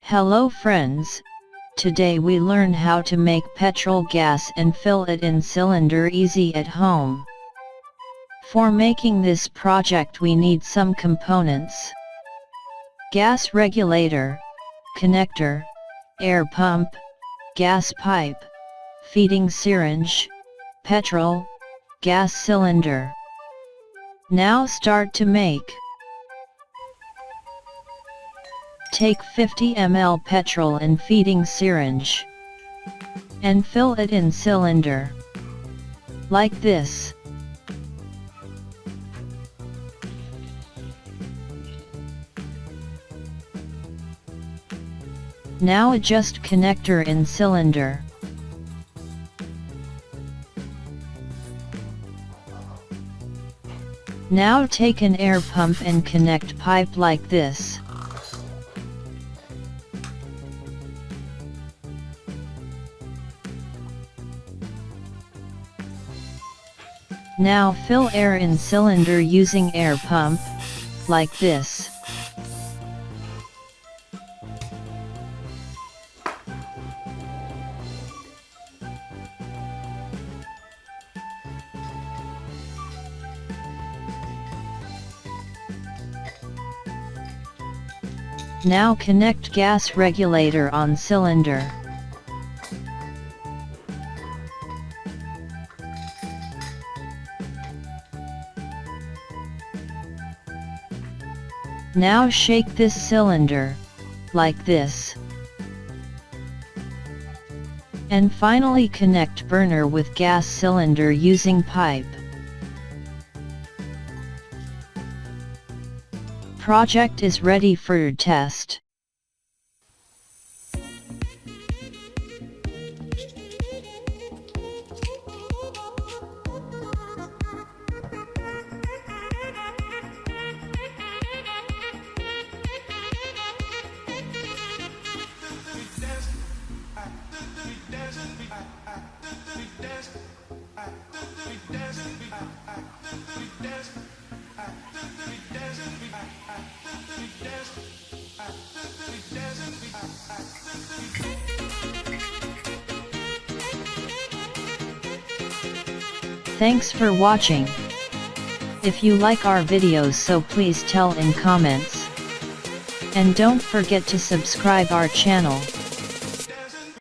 Hello friends, today we learn how to make petrol gas and fill it in cylinder easy at home. For making this project we need some components: gas regulator, connector, air pump, gas pipe, feeding syringe, petrol, gas cylinder. Now start to make. Take 50 ml petrol and feeding syringe and fill it in cylinder like this. Now adjust connector in cylinder. Now take an air pump and connect pipe like this. Now fill air in cylinder using air pump, like this. Now connect gas regulator on cylinder. Now shake this cylinder, like this. And finally connect burner with gas cylinder using pipe. Project is ready for test. Thanks for watching. If you like our videos, so please tell in comments. And don't forget to subscribe our channel.